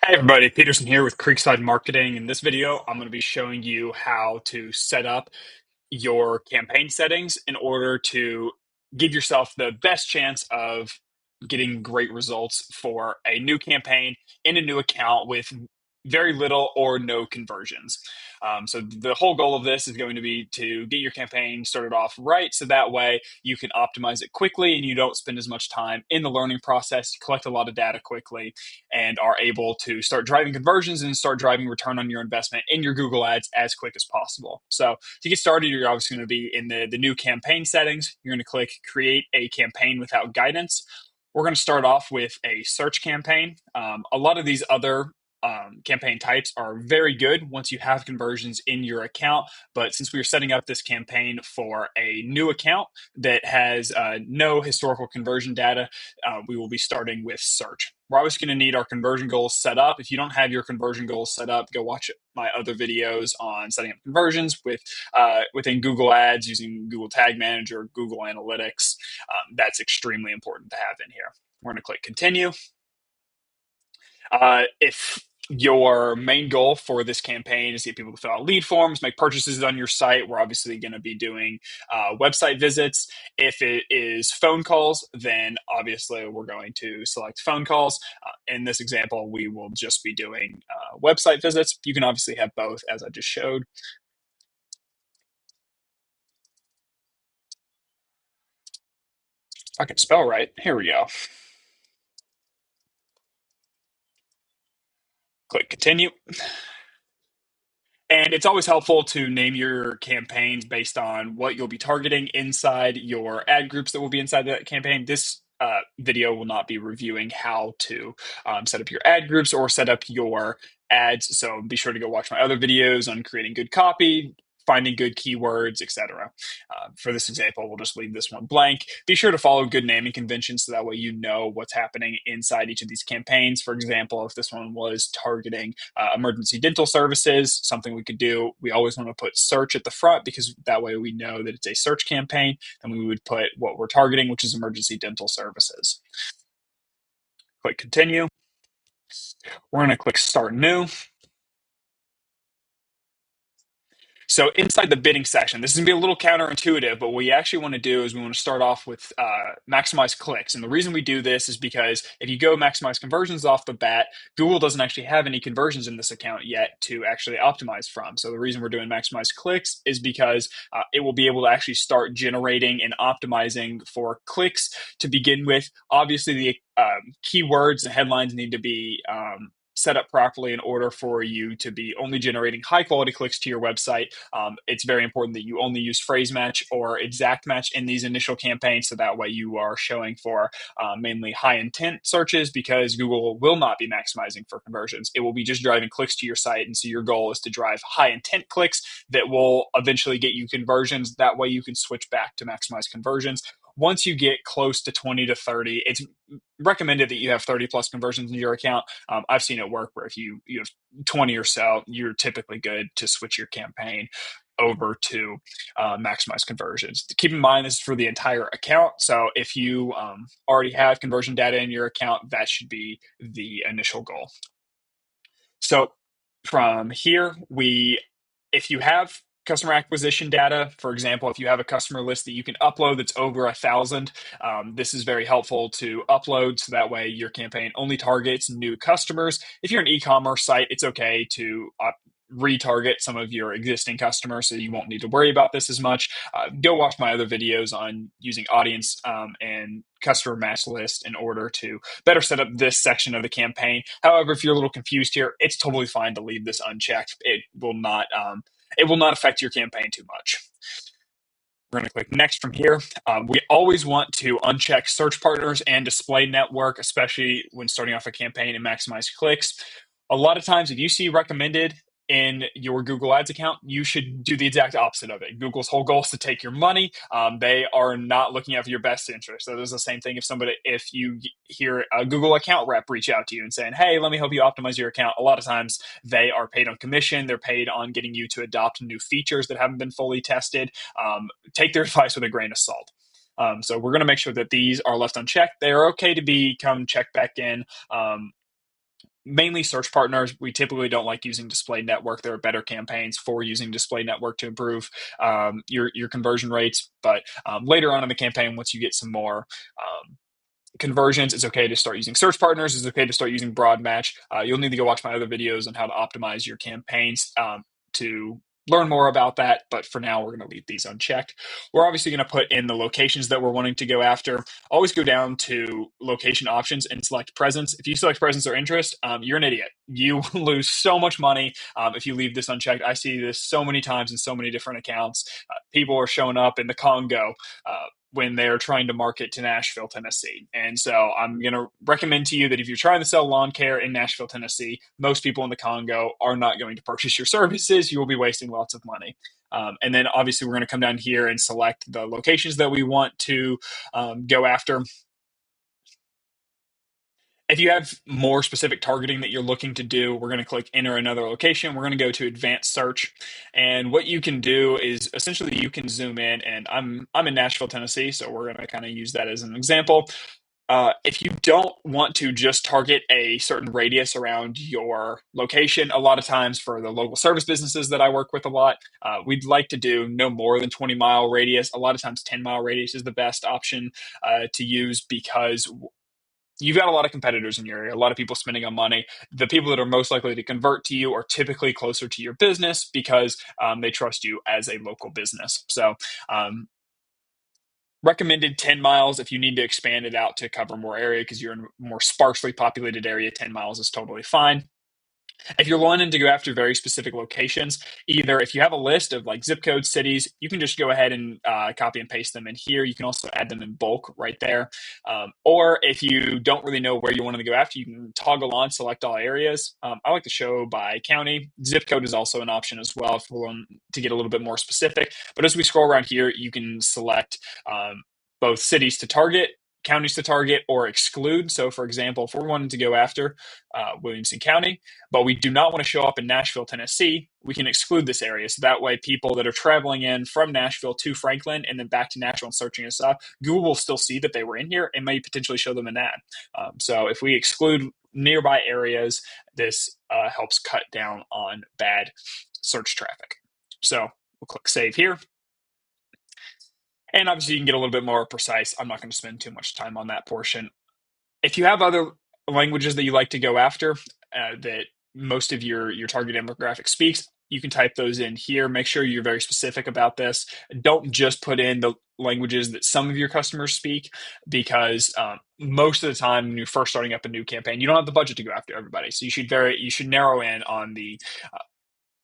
Hey everybody, Peterson here with Creekside Marketing. In this video, I'm going to be showing you how to set up your campaign settings in order to give yourself the best chance of getting great results for a new campaign in a new account with very little or no conversions. So the whole goal of this is going to be to get your campaign started off right, so that way you can optimize it quickly and you don't spend as much time in the learning process, collect a lot of data quickly, and are able to start driving conversions and start driving return on your investment in your Google Ads as quick as possible. So to get started, you're obviously going to be in the new campaign settings. You're going to click create a campaign without guidance. We're going to start off with a search campaign. A lot of these other campaign types are very good once you have conversions in your account. But since we are setting up this campaign for a new account that has no historical conversion data, we will be starting with search. We're always going to need our conversion goals set up. If you don't have your conversion goals set up, go watch my other videos on setting up conversions within Google Ads using Google Tag Manager, Google Analytics. That's extremely important to have in here. We're going to click continue. If your main goal for this campaign is to get people to fill out lead forms, make purchases on your site, we're obviously going to be doing website visits. If it is phone calls, then obviously we're going to select phone calls. In this example, we will just be doing website visits. You can obviously have both, as I just showed. I can spell right. Here we go. Click continue. And it's always helpful to name your campaigns based on what you'll be targeting inside your ad groups that will be inside that campaign. This video will not be reviewing how to set up your ad groups or set up your ads. So be sure to go watch my other videos on creating good copy, finding good keywords, etc. For this example, we'll just leave this one blank. Be sure to follow good naming conventions so that way you know what's happening inside each of these campaigns. For example, if this one was targeting emergency dental services, something we could do, we always want to put search at the front because that way we know that it's a search campaign, and we would put what we're targeting, which is emergency dental services. Click continue. We're going to click start new. So inside the bidding section, this is going to be a little counterintuitive, but what we actually want to do is we want to start off with maximize clicks. And the reason we do this is because if you go maximize conversions off the bat, Google doesn't actually have any conversions in this account yet to actually optimize from. So the reason we're doing maximize clicks is because it will be able to actually start generating and optimizing for clicks to begin with. Obviously, the keywords and headlines need to be set up properly in order for you to be only generating high quality clicks to your website. It's very important that you only use phrase match or exact match in these initial campaigns, so that way you are showing for mainly high intent searches, because Google will not be maximizing for conversions. It will be just driving clicks to your site. And so your goal is to drive high intent clicks that will eventually get you conversions. That way you can switch back to maximize conversions. Once you get close to 20 to 30, it's recommended that you have 30 plus conversions in your account. I've seen it work where if you have 20 or so, you're typically good to switch your campaign over to maximize conversions. Keep in mind, this is for the entire account. So if you already have conversion data in your account, that should be the initial goal. So from here, if you have customer acquisition data, for example, if you have a customer list that you can upload that's over 1,000, this is very helpful to upload, so that way your campaign only targets new customers. If you're an e-commerce site, it's okay to retarget some of your existing customers, so you won't need to worry about this as much. Go watch my other videos on using audience and customer match list in order to better set up this section of the campaign. However, if you're a little confused here, it's totally fine to leave this unchecked. It will not affect your campaign too much. We're going to click next from here. We always want to uncheck search partners and display network, especially when starting off a campaign and maximize clicks. A lot of times, if you see recommended in your Google Ads account, you should do the exact opposite of it. Google's whole goal is to take your money. They are not looking out for your best interest. So there's the same thing if you hear a Google account rep reach out to you and saying, hey, let me help you optimize your account. A lot of times they are paid on commission. They're paid on getting you to adopt new features that haven't been fully tested. Take their advice with a grain of salt. So we're going to make sure that these are left unchecked. They are okay to become checked back in mainly search partners. We typically don't like using display network. There are better campaigns for using display network to improve your conversion rates. But later on in the campaign, once you get some more conversions, it's okay to start using search partners. It's okay to start using broad match. You'll need to go watch my other videos on how to optimize your campaigns to learn more about that. But for now, we're going to leave these unchecked. We're obviously going to put in the locations that we're wanting to go after. Always go down to location options and select presence. If you select presence or interest, you're an idiot. You lose so much money if you leave this unchecked. I see this so many times in so many different accounts. People are showing up in the Congo. When they're trying to market to Nashville, Tennessee. And so I'm going to recommend to you that if you're trying to sell lawn care in Nashville, Tennessee, most people in the Congo are not going to purchase your services. You will be wasting lots of money. And then obviously we're going to come down here and select the locations that we want to go after. If you have more specific targeting that you're looking to do, we're going to click enter another location. We're going to go to advanced search. And what you can do is essentially you can zoom in, and I'm in Nashville, Tennessee, so we're going to kind of use that as an example. If you don't want to just target a certain radius around your location, a lot of times for the local service businesses that I work with a lot, we'd like to do no more than 20-mile radius. A lot of times 10-mile radius is the best option to use because you've got a lot of competitors in your area, a lot of people spending on money. The people that are most likely to convert to you are typically closer to your business because they trust you as a local business. So, recommended 10 miles. If you need to expand it out to cover more area because you're in a more sparsely populated area, 10 miles is totally fine. If you're wanting to go after very specific locations, either if you have a list of like zip code cities, you can just go ahead and copy and paste them in here. You can also add them in bulk right there. Or if you don't really know where you want to go after, you can toggle on select all areas. I like to show by county. Zip code is also an option as well if we want to get a little bit more specific. But as we scroll around here, you can select both cities to target, counties to target, or exclude. So, for example, if we're wanting to go after Williamson County, but we do not want to show up in Nashville, Tennessee, we can exclude this area. So that way, people that are traveling in from Nashville to Franklin and then back to Nashville and searching us up, Google will still see that they were in here and may potentially show them an ad. So if we exclude nearby areas, this helps cut down on bad search traffic. So we'll click save here. And obviously, you can get a little bit more precise. I'm not going to spend too much time on that portion. If you have other languages that you like to go after that most of your target demographic speaks, you can type those in here. Make sure you're very specific about this. Don't just put in the languages that some of your customers speak because most of the time when you're first starting up a new campaign, you don't have the budget to go after everybody. So you should narrow in on the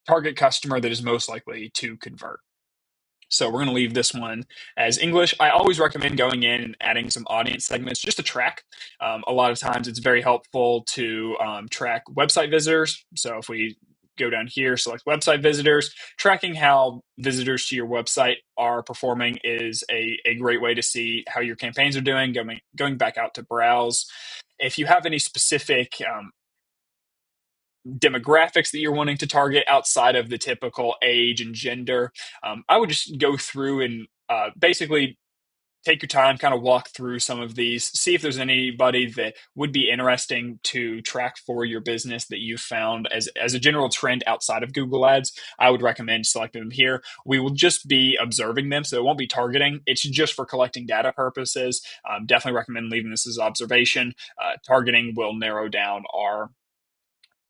target customer that is most likely to convert. So we're going to leave this one as English. I always recommend going in and adding some audience segments just to track. A lot of times it's very helpful to track website visitors. So if we go down here, select website visitors, tracking how visitors to your website are performing is a great way to see how your campaigns are doing, going back out to browse. If you have any specific demographics that you're wanting to target outside of the typical age and gender, I would just go through and basically take your time, kind of walk through some of these, see if there's anybody that would be interesting to track for your business that you've found as a general trend outside of Google Ads. I would recommend selecting them here. We will just be observing them, so it won't be targeting. It's just for collecting data purposes. Definitely recommend leaving this as observation. Targeting will narrow down our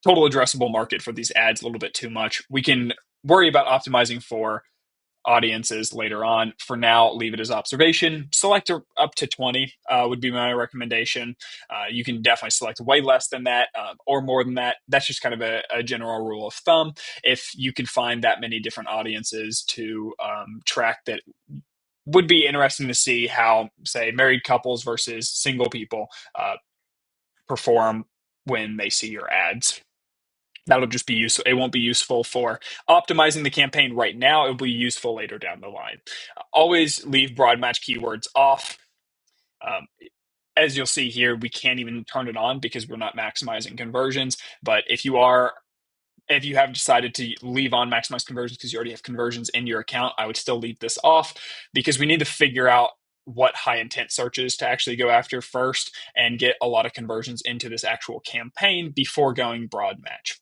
total addressable market for these ads a little bit too much. We can worry about optimizing for audiences later on. For now, leave it as observation. Select up to 20 would be my recommendation. You can definitely select way less than that or more than that. That's just kind of a general rule of thumb. If you can find that many different audiences to track, that would be interesting to see how, say, married couples versus single people perform when they see your ads. That'll just be useful. It won't be useful for optimizing the campaign right now. It'll be useful later down the line. Always leave broad match keywords off. Um, as you'll see here, we can't even turn it on because we're not maximizing conversions. But if you have decided to leave on maximize conversions because you already have conversions in your account, I would still leave this off because we need to figure out what high intent searches to actually go after first and get a lot of conversions into this actual campaign before going broad match.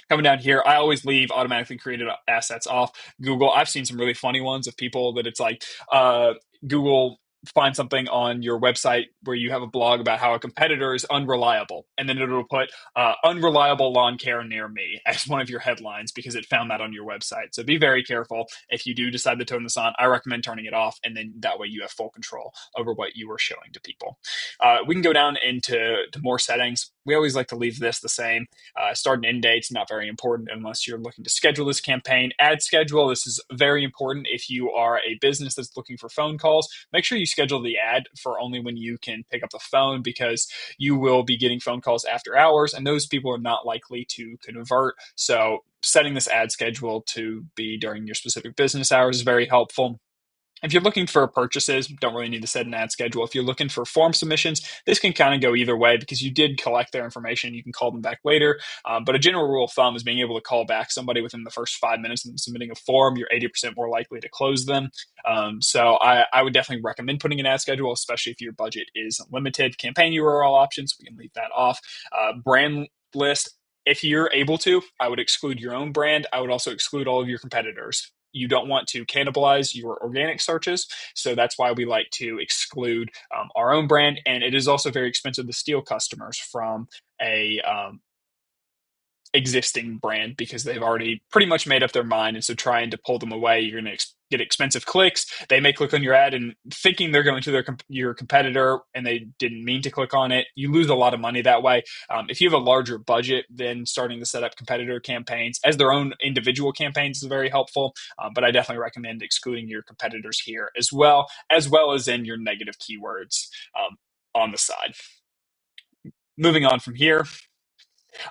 Coming down here, I always leave automatically created assets off. Google, I've seen some really funny ones of people that it's like, Google find something on your website where you have a blog about how a competitor is unreliable, and then it'll put unreliable lawn care near me as one of your headlines because it found that on your website. So be very careful if you do decide to turn this on. I recommend turning it off, and then that way you have full control over what you are showing to people. We can go down into more settings. We always like to leave this the same. Start and end dates, not very important unless you're looking to schedule this campaign. Ad schedule, this is very important if you are a business that's looking for phone calls. Make sure you schedule the ad for only when you can pick up the phone, because you will be getting phone calls after hours, and those people are not likely to convert. So setting this ad schedule to be during your specific business hours is very helpful. If you're looking for purchases, don't really need to set an ad schedule. If you're looking for form submissions, this can kind of go either way because you did collect their information. You can call them back later. But a general rule of thumb is being able to call back somebody within the first 5 minutes of submitting a form. You're 80% more likely to close them. So I would definitely recommend putting an ad schedule, especially if your budget is limited. Campaign URL options, we can leave that off. Brand list, if you're able to, I would exclude your own brand. I would also exclude all of your competitors. You don't want to cannibalize your organic searches. So that's why we like to exclude our own brand. And it is also very expensive to steal customers from a existing brand because they've already pretty much made up their mind. And so trying to pull them away, you're going to get expensive clicks. They may click on your ad and thinking they're going to your competitor and they didn't mean to click on it. You lose a lot of money that way. If you have a larger budget, then starting to set up competitor campaigns as their own individual campaigns is very helpful. But I definitely recommend excluding your competitors here as well as in your negative keywords on the side. Moving on from here,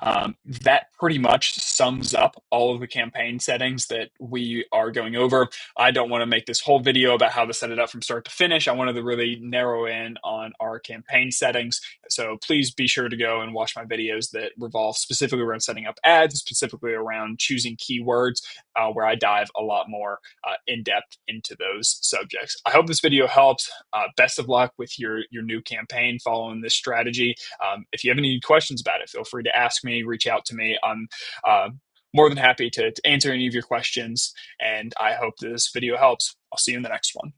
that pretty much sums up all of the campaign settings that we are going over. I don't want to make this whole video about how to set it up from start to finish. I wanted to really narrow in on our campaign settings. So please be sure to go and watch my videos that revolve specifically around setting up ads, specifically around choosing keywords, where I dive a lot more in depth into those subjects. I hope this video helps. Best of luck with your new campaign following this strategy. If you have any questions about it, feel free to ask me, reach out to me. I'm more than happy to answer any of your questions, and I hope this video helps. I'll see you in the next one.